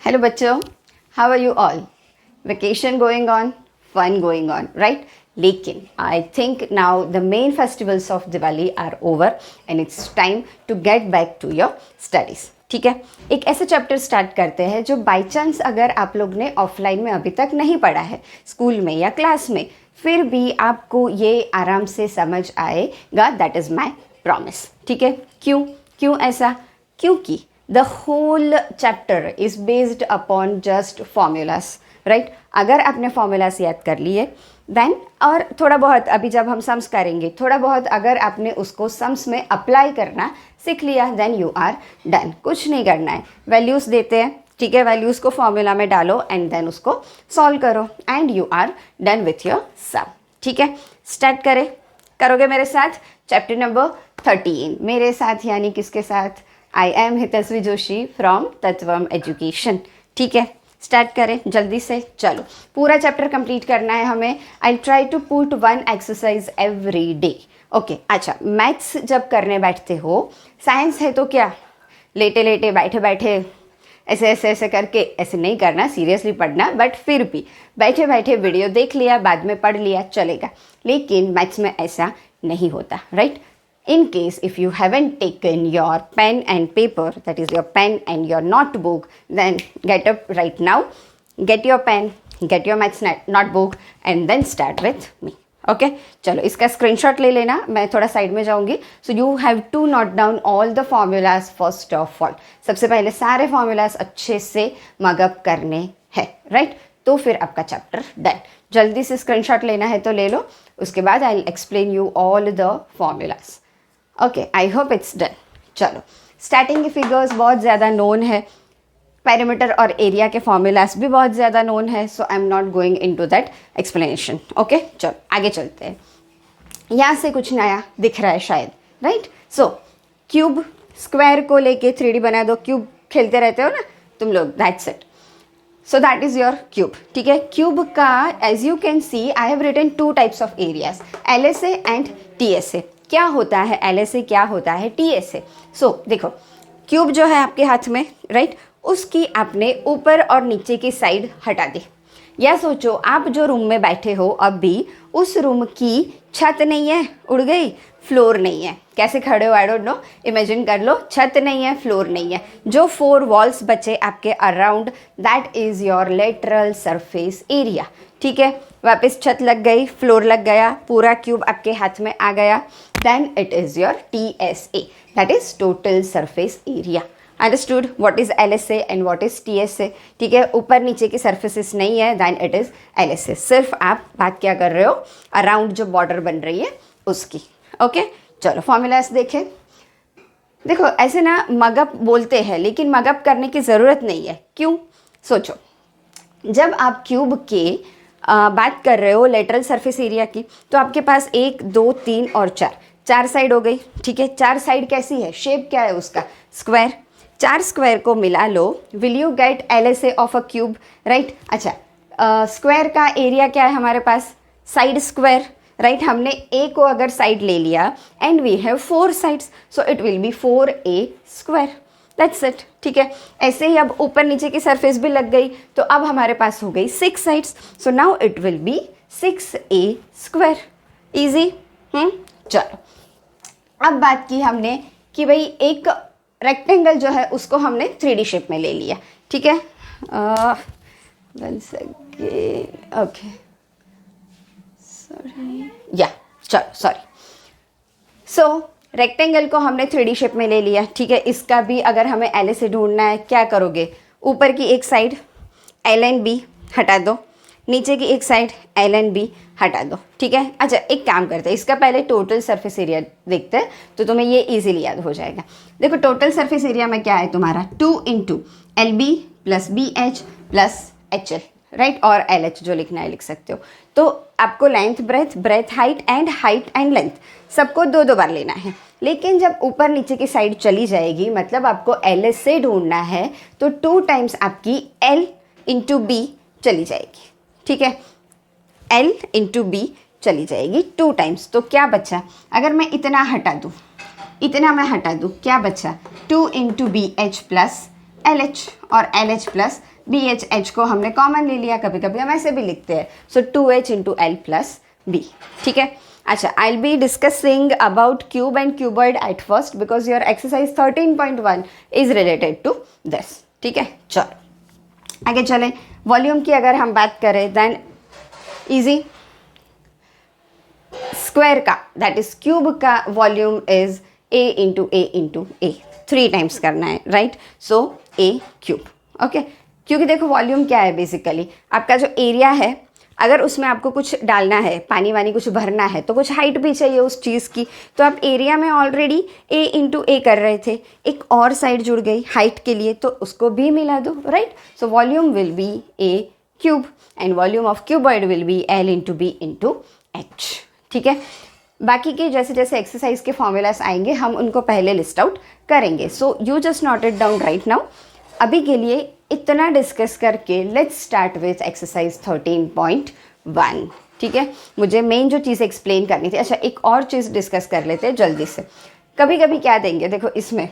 Hello बच्चों, how are you all? Vacation going on, fun going on, right? लेकिन I think now the main festivals of Diwali are over and it's time to get back to your studies. ठीक है, एक ऐसा chapter start करते हैं जो by chance अगर आप लोग ने ऑफलाइन में अभी तक नहीं पढ़ा है, स्कूल में या क्लास में, फिर भी आपको ये आराम से समझ आएगा. That is my promise. ठीक है, क्यों ऐसा? क्योंकि the whole chapter is based upon just formulas, right? अगर आपने फॉर्मूलास याद कर लिए देन, और थोड़ा बहुत अभी जब हम सम्स करेंगे, थोड़ा बहुत अगर आपने उसको सम्स में अप्लाई करना सीख लिया, देन यू आर डन. कुछ नहीं करना है, वैल्यूज़ देते हैं, ठीक है, वैल्यूज़ को फॉर्मूला में डालो एंड देन उसको सॉल्व करो and you are done with your sum. ठीक है, स्टार्ट करोगे मेरे साथ चैप्टर नंबर 13. मेरे साथ यानी किसके साथ? I am Hitashri Joshi from Tattvam education. ठीक है, स्टार्ट करें जल्दी से. चलो, पूरा चैप्टर कंप्लीट करना है हमें. I try to put one exercise every day. Okay, अच्छा, मैथ्स जब करने बैठते हो, साइंस है तो क्या लेटे लेटे बैठे बैठे ऐसे करके ऐसे नहीं करना, सीरियसली पढ़ना, बट फिर भी बैठे बैठे वीडियो देख लिया, बाद में पढ़ लिया, चलेगा. लेकिन मैथ्स में ऐसा नहीं होता, right? In case if you haven't taken your pen and paper, that is your pen and your notebook, then get up right now, get your pen, get your maths notebook and then start with me. Okay, चलो इसका screenshot ले लेना, मैं थोड़ा side में जाऊंगी. So you have to note down all the formulas first of all. सबसे पहले सारे फॉर्मूलाज अच्छे से मगअप करने हैं, राइट? तो फिर आपका चैप्टर डन. जल्दी से स्क्रीनशॉट लेना है तो ले लो, उसके बाद I will explain you all the formulas. Okay, I hope it's done. चलो, स्टार्टिंग के फिगर्स बहुत ज़्यादा नोन है, पैरामीटर और एरिया के फॉर्मूलाज भी बहुत ज़्यादा नोन है, so I am not going into that explanation. Okay, चलो आगे चलते हैं. यहाँ से कुछ नया दिख रहा है शायद, राइट? सो क्यूब, स्क्वायर को लेके 3D बना दो. क्यूब खेलते रहते हो ना तुम लोग, that's it. So that is your cube. ठीक है, क्यूब का edge you can see I have written 2 types of areas, LSA and TSA. क्या होता है LSA, क्या होता है TSA? सो देखो, क्यूब जो है आपके हाथ में, राइट, उसकी आपने ऊपर और नीचे की साइड हटा दी. या सोचो आप जो रूम में बैठे हो अभी, उस रूम की छत नहीं है, उड़ गई, फ्लोर नहीं है. कैसे खड़े हो आई डोंट नो, इमेजिन कर लो, छत नहीं है, फ्लोर नहीं है. जो 4 वॉल्स बचे आपके around, that is your lateral surface area. ठीक है, वापस छत लग गई, फ्लोर लग गया, पूरा क्यूब आपके हाथ में आ गया, then it is your TSA, that is total surface area. Understood what is LSA and what is TSA? ठीक है, ऊपर नीचे की सर्फेसिस नहीं है, देन इट इज़ LSA. सिर्फ आप बात क्या कर रहे हो, अराउंड जो बॉर्डर बन रही है उसकी. ओके, चलो फॉर्मूलाज देखें. देखो, ऐसे ना मगअप बोलते हैं, लेकिन मगअप करने की ज़रूरत नहीं है. क्यों? सोचो, जब आप क्यूब के बात कर रहे हो लेटरल सरफेस एरिया की, तो आपके पास 1, 2, 3 और 4 साइड हो गई. ठीक है, 4 साइड कैसी है, शेप क्या है उसका? स्क्वायर. 4 स्क्वायर को मिला लो, will you get LSA of a cube, right? अच्छा, स्क्वायर का एरिया क्या है हमारे पास? Side square, right? हमने A को अगर साइड ले लिया and we have 4 sides, so it will be 4A square. That's it. ठीक है, ऐसे ही अब ऊपर नीचे की सरफेस भी लग गई, तो अब हमारे पास हो गई 6 sides, so now it will B 6A square. Easy. चलो, अब बात की हमने कि भाई एक रेक्टेंगल जो है उसको हमने 3D शेप में ले लिया. ठीक है, ओके, सॉरी, या चलो, सॉरी. सो रेक्टेंगल को हमने 3D शेप में ले लिया. ठीक है, इसका भी अगर हमें LSA ढूंढना है, क्या करोगे? ऊपर की एक साइड LNB हटा दो, नीचे की एक साइड LNB हटा दो. ठीक है, अच्छा एक काम करते हैं, इसका पहले टोटल सरफेस एरिया देखते हैं, तो तुम्हें ये इजीली याद हो जाएगा. देखो, टोटल सरफेस एरिया में क्या है तुम्हारा? 2 × LB + BH + HL, राइट? और LH जो लिखना है लिख सकते हो. तो आपको length breadth height and length सबको 2 बार लेना है. लेकिन जब ऊपर नीचे की साइड चली जाएगी, मतलब आपको LSA ढूंढना है, तो 2 टाइम्स आपकी L × B चली जाएगी. ठीक है, L × B चली जाएगी 2 टाइम्स. तो क्या बचा? अगर मैं इतना हटा दूँ, इतना मैं हटा दूँ, क्या बचा? 2 × BH + LH, और LH + बी एच को हमने कॉमन ले लिया, कभी कभी हम ऐसे भी लिखते हैं, so 2h into L plus B, ठीक है। अच्छा, I will be discussing about cube and cuboid at first because your exercise 13.1 is related to this, ठीक है। चलो आगे चलें। वॉल्यूम की अगर हम बात करें देन इजी, स्क्वायर का दैट इज क्यूब का volume is a into A 3 times करना है, राइट। सो ए क्यूब, ओके। क्योंकि देखो वॉल्यूम क्या है, बेसिकली आपका जो एरिया है, अगर उसमें आपको कुछ डालना है, पानी वानी कुछ भरना है, तो कुछ हाइट भी चाहिए उस चीज़ की, तो आप एरिया में ऑलरेडी ए इंटू ए कर रहे थे, एक और साइड जुड़ गई हाइट के लिए, तो उसको भी मिला दो, right. So volume will be a cube and volume of cuboid will be L into B into H, ठीक है। बाकी के जैसे जैसे एक्सरसाइज के फॉर्मूलाज आएंगे हम उनको पहले लिस्ट आउट करेंगे, so you just note it down right now. अभी के लिए इतना डिस्कस करके लेट्स स्टार्ट विथ एक्सरसाइज 13.1, ठीक है। मुझे मेन जो चीज़ एक्सप्लेन करनी थी। अच्छा, एक और चीज़ डिस्कस कर लेते हैं जल्दी से। कभी कभी क्या देंगे, देखो इसमें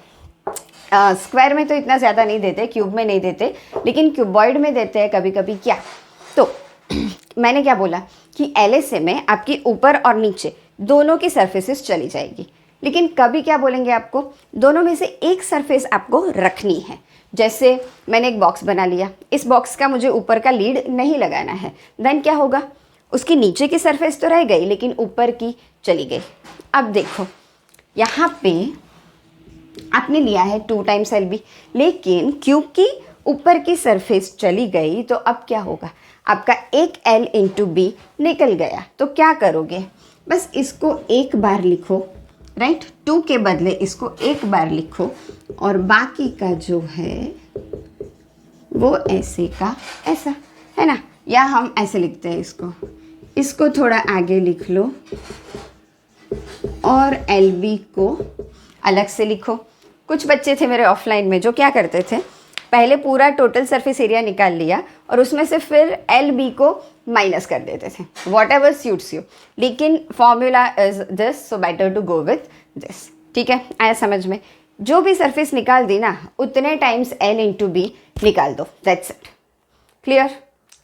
स्क्वायर में तो इतना ज़्यादा नहीं देते, क्यूब में नहीं देते, लेकिन क्यूबॉइड में देते हैं कभी कभी। क्या, तो मैंने क्या बोला कि LSA में आपकी ऊपर और नीचे दोनों की सरफेसेस चली जाएगी, लेकिन कभी क्या बोलेंगे आपको, दोनों में से एक सरफेस आपको रखनी है। जैसे मैंने एक बॉक्स बना लिया, इस बॉक्स का मुझे ऊपर का लीड नहीं लगाना है, देन क्या होगा, उसकी नीचे की सरफेस तो रह गई लेकिन ऊपर की चली गई। अब देखो यहाँ पे आपने लिया है 2 टाइम्स LB, लेकिन क्योंकि ऊपर की सरफेस चली गई तो अब क्या होगा, आपका एक L इंटू बी निकल गया। तो क्या करोगे, बस इसको एक बार लिखो, राइट, 2 के बदले इसको एक बार लिखो और बाकी का जो है वो ऐसे का ऐसा, है ना। या हम ऐसे लिखते हैं इसको थोड़ा आगे लिख लो और LB को अलग से लिखो। कुछ बच्चे थे मेरे ऑफलाइन में जो क्या करते थे, पहले पूरा टोटल सरफेस एरिया निकाल लिया और उसमें से फिर LB को माइनस कर देते थे, वॉट एवर सूट्स यू, लेकिन formula is this, so better to go with this, ठीक है। आया समझ में, जो भी सरफेस निकाल दी ना उतने टाइम्स L इंटू बी निकाल दो, दैट्स इट, क्लियर।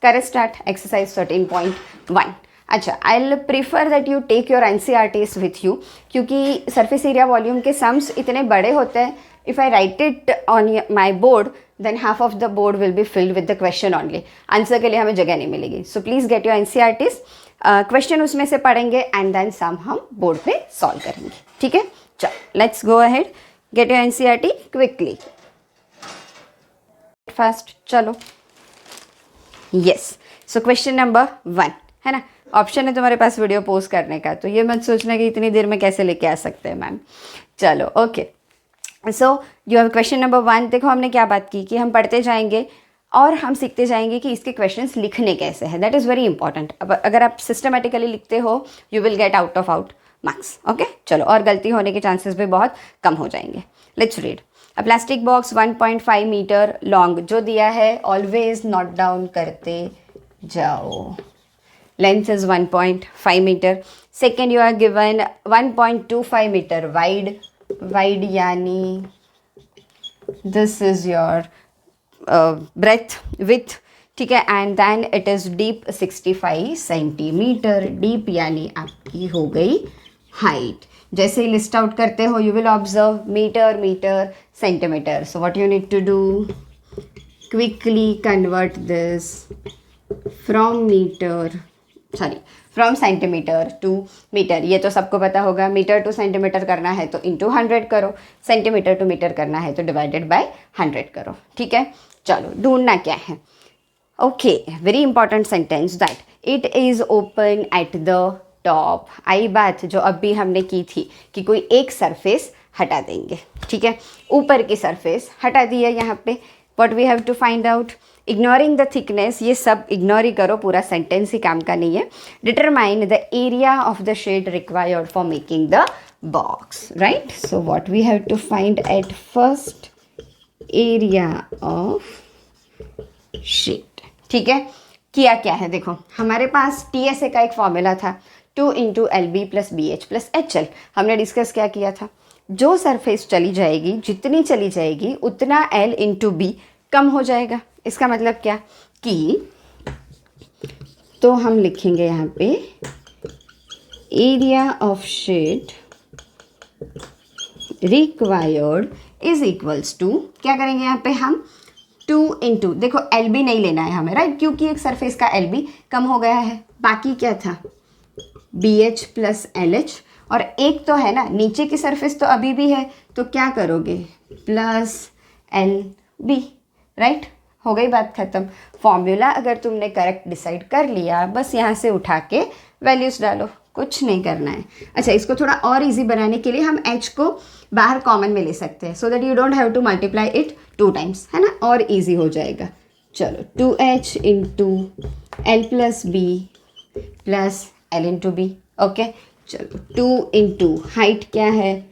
करें स्टार्ट एक्सरसाइज 13.1। अच्छा, I will prefer that you take your NCERTs with you, क्योंकि सरफेस एरिया वॉल्यूम के सम्स इतने बड़े होते हैं। If I write it on my board then half of the board will be filled with the question only, answer के लिए हमें जगह नहीं मिलेगी। So please get your NCERTs, question उसमें से पढ़ेंगे एंड देन सम हम बोर्ड पे सॉल्व करेंगे, ठीक है। चलो let's go ahead, get your NCERT quickly fast. चलो यस, सो क्वेश्चन नंबर 1 है ना, ऑप्शन है तुम्हारे पास वीडियो पोस्ट करने का, तो ये मत सोचना कि इतनी देर में कैसे लेके आ सकते हैं मैम। चलो okay, so you have question number 1। देखो हमने क्या बात की कि हम पढ़ते जाएंगे और हम सीखते जाएंगे कि इसके क्वेश्चंस लिखने कैसे हैं, दैट इज़ वेरी इंपॉर्टेंट। अब अगर आप सिस्टमेटिकली लिखते हो you will get out marks, okay. चलो, और गलती होने के चांसेस भी बहुत कम हो जाएंगे। Let's read. A plastic box 1.5 metre long जो दिया है, ऑलवेज नोट डाउन करते जाओ। Length is 1.5 metre. Second, you are given 1.25 metre wide यानी this is your breadth width, ठीक है, and then it is deep 65 centimetre. Deep यानी आपकी हो गई हाइट। जैसे ही लिस्ट आउट करते हो you will observe metre centimetre, so what you need to do, quickly convert this from centimetre to metre. ये तो सबको पता होगा, मीटर टू सेंटीमीटर करना है तो इंटू 100 करो, सेंटीमीटर टू मीटर करना है तो डिवाइडेड बाय 100 करो, ठीक है। चलो ढूंढना क्या है, okay, very important sentence that it is open at the top. आई बात जो अभी हमने की थी कि कोई एक सरफेस हटा देंगे, ठीक है, ऊपर की सरफेस हटा दी है यहाँ पे। What we have to find out, ignoring the thickness, ये सब इग्नोर ही करो, पूरा सेंटेंस ही काम का नहीं है। Determine the area of the shade required for making the box, right. So what we have to find at first, area of shade, ठीक है। किया क्या है, देखो हमारे पास TSA का एक फॉर्मूला था 2 into LB plus BH plus HL। हमने डिस्कस क्या किया था, जो सरफेस चली जाएगी, जितनी चली जाएगी उतना L इंटू बी कम हो जाएगा, इसका मतलब क्या कि तो हम लिखेंगे यहाँ पे area of shade required is equals to, क्या करेंगे यहाँ पे हम 2 इंटू, देखो एल बी नहीं लेना है हमें, राइट, क्योंकि एक सरफेस का एल बी कम हो गया है, बाकी क्या था B H plus L H, और एक तो है ना नीचे की सरफेस तो अभी भी है, तो क्या करोगे प्लस एल बी, राइट, हो गई बात ख़त्म। फॉर्मूला अगर तुमने करेक्ट डिसाइड कर लिया, बस यहाँ से उठा के वैल्यूज़ डालो, कुछ नहीं करना है। अच्छा, इसको थोड़ा और इजी बनाने के लिए हम h को बाहर कॉमन में ले सकते हैं, so that you don't have to multiply it 2 times, है ना, और इजी हो जाएगा। चलो 2h into L plus B plus L into B, okay. चलो 2 इंटू हाइट क्या है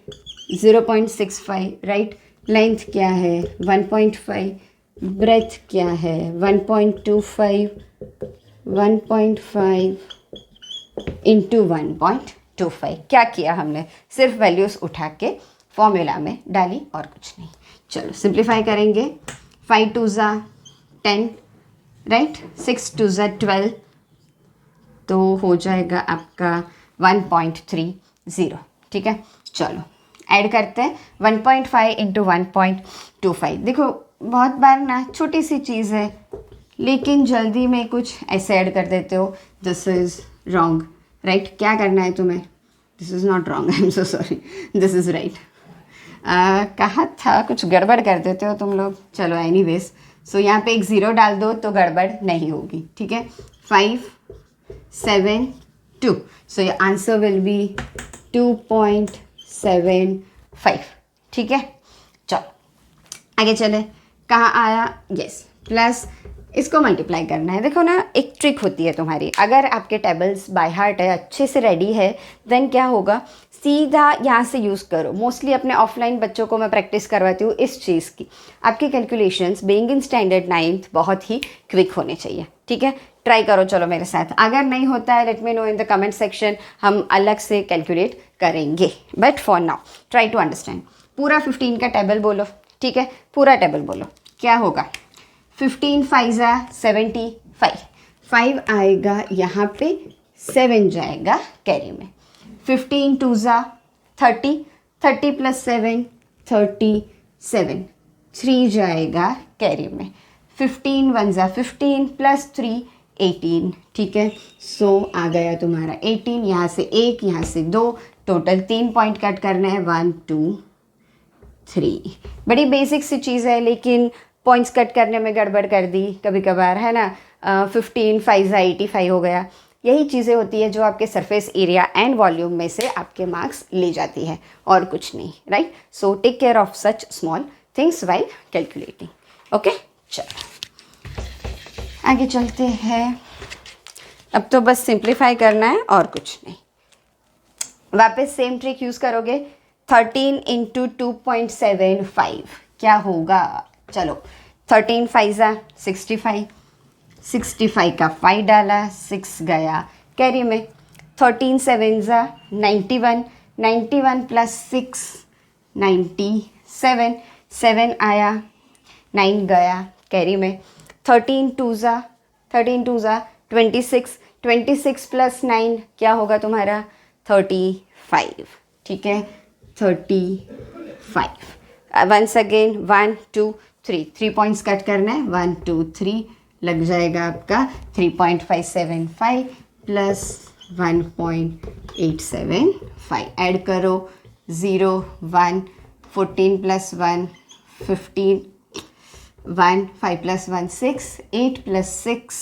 0.65, राइट, लेंथ क्या है 1.5, ब्रेथ क्या है 1.25, 1.5 इंटू 1.25। क्या किया हमने, सिर्फ वैल्यूज़ उठा के फॉर्मूला में डाली और कुछ नहीं। चलो सिंप्लीफाई करेंगे, 5 2 ज़ा 10, राइट, 6 2 ज़ा 12, तो हो जाएगा आपका 1.30, ठीक है। चलो ऐड करते हैं 1.5 इंटू 1.25। देखो बहुत बार ना छोटी सी चीज़ है, लेकिन जल्दी में कुछ ऐसे ऐड कर देते हो, दिस इज़ रॉन्ग, राइट। क्या करना है तुम्हें, this is not wrong, I am so sorry, this is right. कहा था कुछ गड़बड़ कर देते हो तुम लोग। चलो एनीवेज, सो यहाँ पे एक ज़ीरो डाल दो तो गड़बड़ नहीं होगी, ठीक है। 5 7 2, so your answer will B 2.75, ठीक है। चलो आगे चले, कहाँ आया, यस, प्लस इसको मल्टीप्लाई करना है। देखो ना, एक ट्रिक होती है तुम्हारी, अगर आपके टेबल्स बाय हार्ट है, अच्छे से रेडी है, देन क्या होगा, सीधा यहाँ से यूज़ करो। मोस्टली अपने ऑफलाइन बच्चों को मैं प्रैक्टिस करवाती हूँ इस चीज़ की। आपकी calculations being in standard 9th बहुत ही क्विक होने चाहिए, ठीक है। ट्राई करो चलो मेरे साथ, अगर नहीं होता है let me know in the comment section, हम अलग से कैलकुलेट करेंगे, but for now try to understand. पूरा 15 का टेबल बोलो, ठीक है, पूरा टेबल बोलो, क्या होगा। 15 5 ज़ा 75, 5 आएगा यहाँ पे, 7 जाएगा कैरी में। 15 2 ज़ा 30, 30 प्लस 7 37, 3 जाएगा कैरी में। 15 1 ज़ा 15 प्लस 3 18, ठीक है। सो आ गया तुम्हारा 18, यहाँ से 1 यहाँ से 2, टोटल 3 पॉइंट कट करना है, 1 2 3। बड़ी बेसिक सी चीज़ है, लेकिन पॉइंट्स कट करने में गड़बड़ कर दी कभी कभार, है ना। 15 5 ज़ा 85 हो गया। यही चीज़ें होती है जो आपके सरफेस एरिया एंड वॉल्यूम में से आपके मार्क्स ले जाती है, और कुछ नहीं, right. So take care of such small things while calculating, okay. चलो आगे चलते हैं, अब तो बस सिंप्लीफाई करना है और कुछ नहीं। वापस सेम ट्रिक यूज़ करोगे, 13 इंटू 2.75 क्या होगा। चलो 13 5 ज़ा 65, 65 का 5 डाला, 6 गया कैरी में। 13 7 ज़ा 91, 91 प्लस 6 97, 7 आया, 9 गया कैरी में। 13 2 ज़ा 26, 26 प्लस 9 क्या होगा तुम्हारा 35, ठीक है, 35। वंस अगेन 1 2 3, 3 पॉइंट्स कट करना है, 1 2 3 लग जाएगा आपका 3.575 प्लस 1.875। ऐड करो 0 1, 14 plus 1 15, 1 5 plus 1 6, 8 plus 6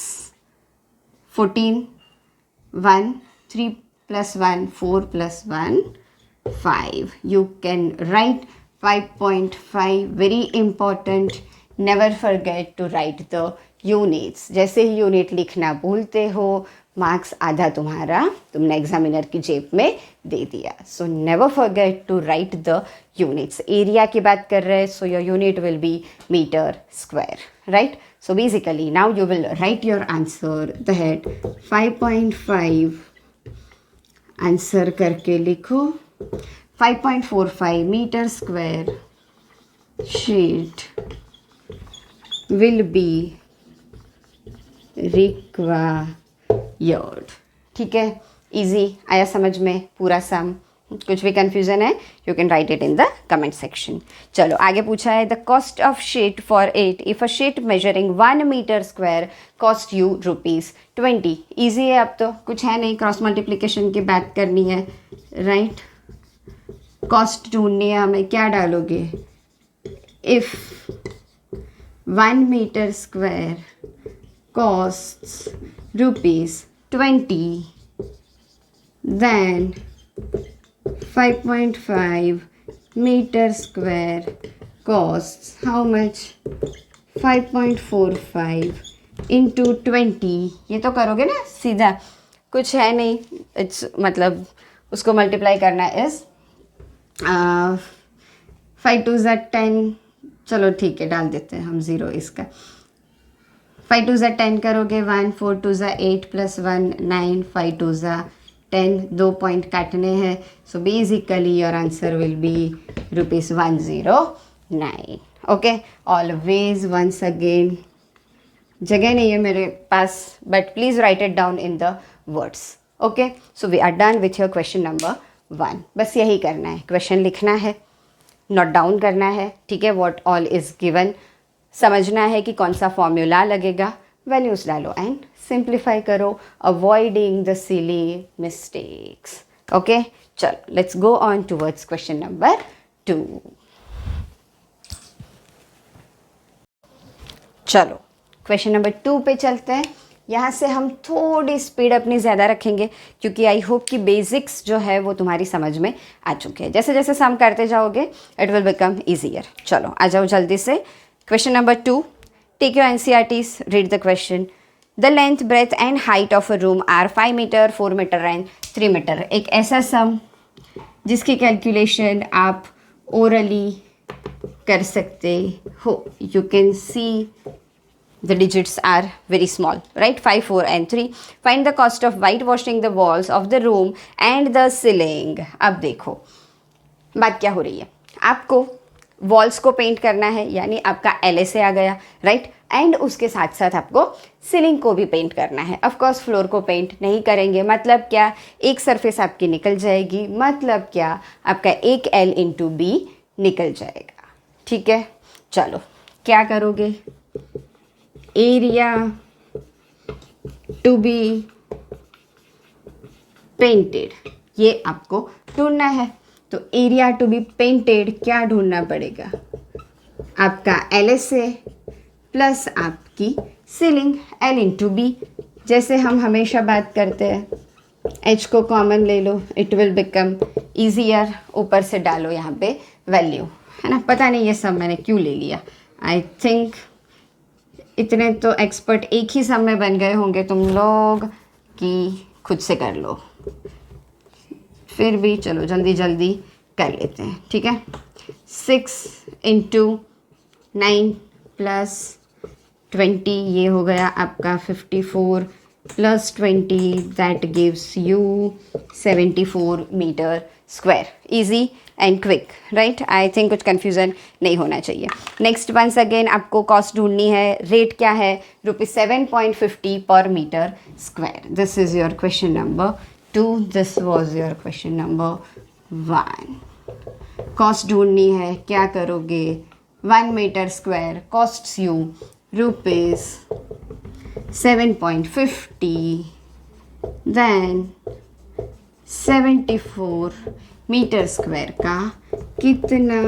14, 1 3 plus 1 4 plus 1 5। You can write 5.5, very important, never forget to write the units। जैसे ही यूनिट लिखना भूलते हो, मार्क्स आधा तुम्हारा तुमने एग्जामिनर की जेब में दे दिया। So never forget to write the units. Area की बात कर रहे हैं, so your unit will be metre square, right. So basically now you will write your answer, that 5.5 answer करके लिखो। 5.45 metre square sheet will be required. ठीक है, easy आया समझ में पूरा सम? कुछ भी कंफ्यूजन है you can write it in the comment section. चलो आगे पूछा है the cost of sheet for it if a sheet measuring 1 metre square cost you ₹20. Easy है, अब तो कुछ है नहीं, क्रॉस मल्टीप्लिकेशन की बात करनी है, राइट? कॉस्ट ढूंढनी है हमें, क्या डालोगे? If 1 metre square costs ₹20, then 5.5 meter square costs how much? 5.45 into 20. ये तो करोगे ना सीधा, कुछ है नहीं, इट्स मतलब उसको मल्टीप्लाई करना इज 5 2 10. चलो ठीक है, डाल देते हैं हम 0 इसका. 5 2 10 करोगे 1, 4 2 8 + 1 9, 5 2 10. 2 पॉइंट काटने हैं, so basically your answer will be ₹109. Okay, always once again, जगह नहीं है मेरे पास but please write it down in the words. Okay, so we are done with your question number 1. बस यही करना है, क्वेश्चन लिखना है, नोट डाउन करना है, ठीक है? व्हाट ऑल इज़ गिवन, समझना है कि कौन सा फॉर्मूला लगेगा, वैल्यूज डालो एंड सिंप्लीफाई करो, avoiding the silly mistakes. Okay, चलो let's go on towards question number 2. चलो क्वेश्चन नंबर 2 पे चलते हैं. यहाँ से हम थोड़ी स्पीड अपनी ज़्यादा रखेंगे क्योंकि आई होप कि बेसिक्स जो है वो तुम्हारी समझ में आ चुके हैं. जैसे जैसे सम करते जाओगे इट विल बिकम ईजियर. चलो आ जाओ जल्दी से. Question number 2. Take your NCERTs, read the question. The length, breadth and height of a room are 5 meter, 4 meter and 3 meter. एक ऐसा सम जिसकी कैलकुलेशन आप ओरली कर सकते हो. You can see the digits are very small, right? 5, 4 and 3. Find the cost of whitewashing the walls of the room and the ceiling. अब देखो बात क्या हो रही है. आपको वॉल्स को पेंट करना है, यानी आपका LSA आ गया, राइट? एंड उसके साथ साथ आपको सीलिंग को भी पेंट करना है. ऑफ कोर्स फ्लोर को पेंट नहीं करेंगे, मतलब क्या, एक सरफेस आपकी निकल जाएगी, मतलब क्या, आपका एक L × B निकल जाएगा. ठीक है, चलो क्या करोगे? एरिया टू बी पेंटेड, ये आपको ढूंढना है. तो एरिया टू बी पेंटेड क्या ढूंढना पड़ेगा? आपका LSA प्लस आपकी सीलिंग L × B. जैसे हम हमेशा बात करते हैं, H को कॉमन ले लो, इट विल बिकम ईजियर. ऊपर से डालो यहाँ पे वैल्यू, है ना? पता नहीं ये सब मैंने क्यों ले लिया. आई थिंक इतने तो एक्सपर्ट एक ही सब में बन गए होंगे तुम लोग कि खुद से कर लो. फिर भी चलो जल्दी जल्दी कर लेते हैं, ठीक है? 6 × 9 + 20, ये हो गया आपका 54 + 20, that gives you 74 metre square. Easy and quick, right? I think कुछ कन्फ्यूज़न नहीं होना चाहिए. नेक्स्ट वंस अगेन आपको कॉस्ट ढूंढनी है. रेट क्या है? ₹7.50 per metre square. This is your question number 2. This was your question number 1. Cost ढूंढनी है, क्या करोगे? 1 metre square costs you ₹7.50, then 74 metre square का कितना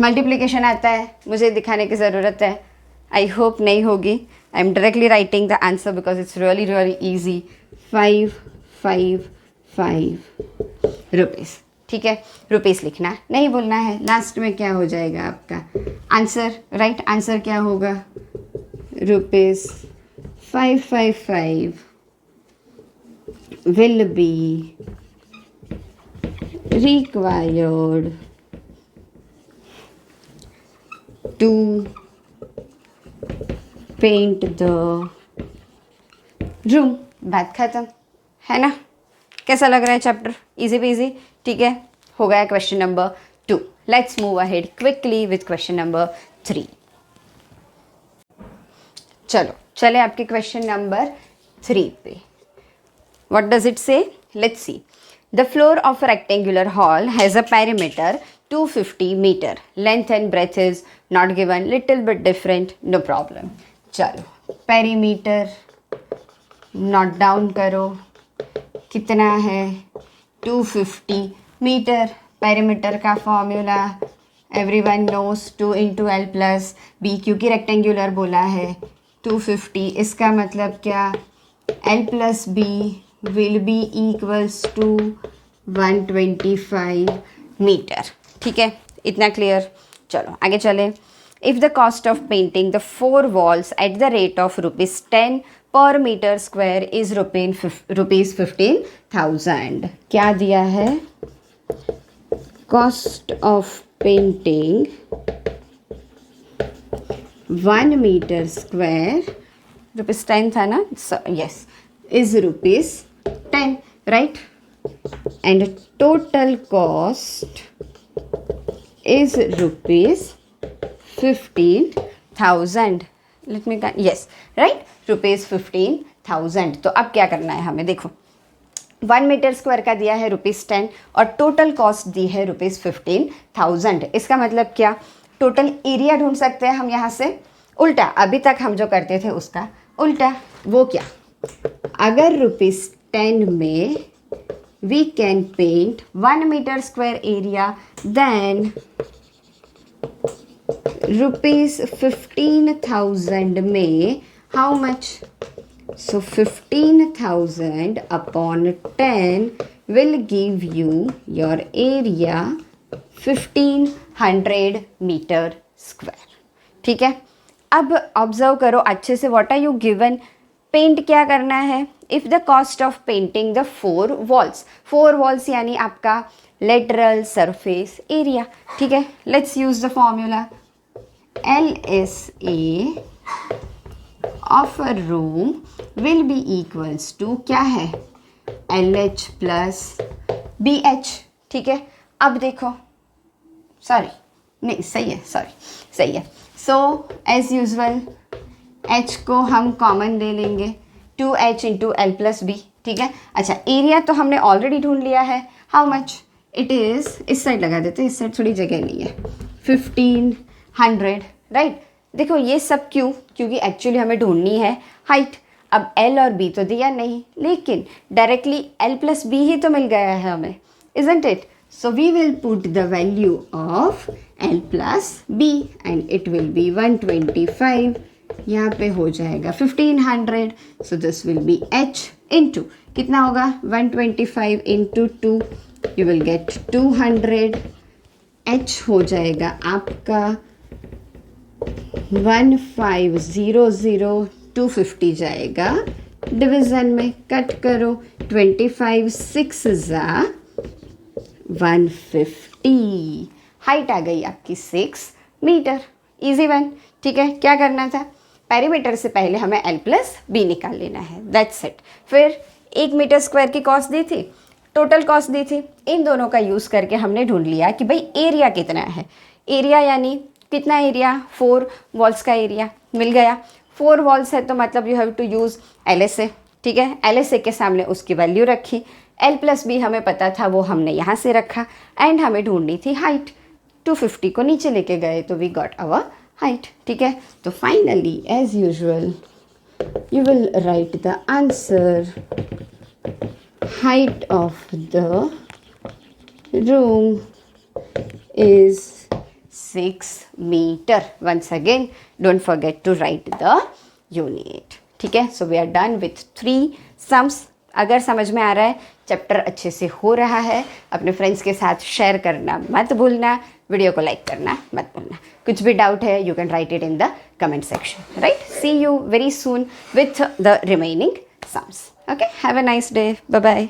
मल्टीप्लिकेशन आता है मुझे दिखाने की ज़रूरत है. आई होप नहीं होगी. I am directly writing the answer because it's really really easy. 555 rupees. ठीक है, रुपीज़ लिखना नहीं भूलना है. लास्ट में क्या हो जाएगा आपका आंसर, राइट? आंसर क्या होगा? ₹555 will be required to paint the room. बात खत्म, है ना? कैसा लग रहा है चैप्टर? Easy PG. ठीक है, हो गया question number 2. Let's move ahead quickly with question number 3. चलो चले आपके क्वेश्चन नंबर 3 पे. What does it say? Let's see. The floor of a rectangular hall has a perimeter 250 meter. Length and breadth is not given. Little bit different. No problem. चलो perimeter note down करो. कितना है? 250 मीटर. perimeter का formula everyone knows 2 into L plus B, क्योंकि rectangular बोला है 250. इसका मतलब क्या? L plus B will be equals to 125 metre. ठीक है, इतना क्लियर. चलो आगे चले. If the cost of painting the 4 walls at the rate of ₹10 per metre square is ₹15,000. क्या दिया है? Cost of painting 1 metre square ₹10 था ना? Yes, is ₹10, right? And total cost is ₹15,000. Let me count. Yes, right? ₹15,000. तो अब क्या करना है हमें? देखो 1 मीटर स्क्वायर का दिया है ₹10 और टोटल कॉस्ट दी है ₹15,000. इसका मतलब क्या? टोटल एरिया ढूंढ सकते हैं हम यहाँ से. उल्टा, अभी तक हम जो करते थे उसका उल्टा. वो क्या? अगर ₹10 में we can paint 1 metre square area, then ₹15,000 में how much? So 15,000 upon 10 will give you your area 1500 metre square. ठीक है, अब ऑब्जर्व करो अच्छे से. What are you given? Paint क्या करना है? If the cost of painting the 4 walls यानी आपका लेटरल सरफेस एरिया. ठीक है, let's use the formula. LSA of a room will be equals to क्या है? LH plus BH. ठीक है, अब देखो, सॉरी नहीं, सही है, सही है. सो एज यूजल H को हम कॉमन ले लेंगे, 2H into L plus B. ठीक है, अच्छा एरिया तो हमने ऑलरेडी ढूंढ लिया है. How much it is? इस साइड लगा देते, इस साइड थोड़ी जगह नहीं है. 1500, राइट? देखो ये सब क्यों? क्योंकि एक्चुअली हमें ढूंढनी है हाइट. अब L और B तो दिया नहीं, लेकिन डायरेक्टली L प्लस बी ही तो मिल गया है हमें, isn't it? So we will put the value of L plus B and it will be 125. यहाँ पे हो जाएगा 1500. So this will be H into कितना होगा? 125 into 2. You will get 200. H हो जाएगा आपका 1500. 250 जाएगा डिवीज़न में. कट करो. 25 6 जा 150. हाइट आ गई आपकी 6 मीटर. Easy one. ठीक है, क्या करना था? पेरीमीटर से पहले हमें L प्लस बी निकाल लेना है. That's it. फिर 1 मीटर स्क्वायर की कॉस्ट दी थी, टोटल कॉस्ट दी थी. इन दोनों का यूज़ करके हमने ढूंढ लिया कि भाई एरिया कितना है. एरिया यानी कितना एरिया? 4 वॉल्स का एरिया मिल गया. 4 वॉल्स है तो मतलब you have to use LSA. ठीक है, LSA के सामने उसकी वैल्यू रखी. L प्लस बी हमें पता था, वो हमने यहाँ से रखा. एंड हमें ढूंढनी थी हाइट. 250 को नीचे लेके गए तो वी गॉट अवर हाइट. ठीक है, तो finally as usual you will write the answer. Height of the room is 6 metre. Once again don't forget to write the unit. ठीक है, so we are done with 3 sums. अगर समझ में आ रहा है, चैप्टर अच्छे से हो रहा है, अपने फ्रेंड्स के साथ शेयर करना मत भूलना. वीडियो को लाइक करना मत भूलना. कुछ भी डाउट है you can write it in the comment section. Right, see you very soon with the remaining sums. Okay, have a nice day. Bye bye.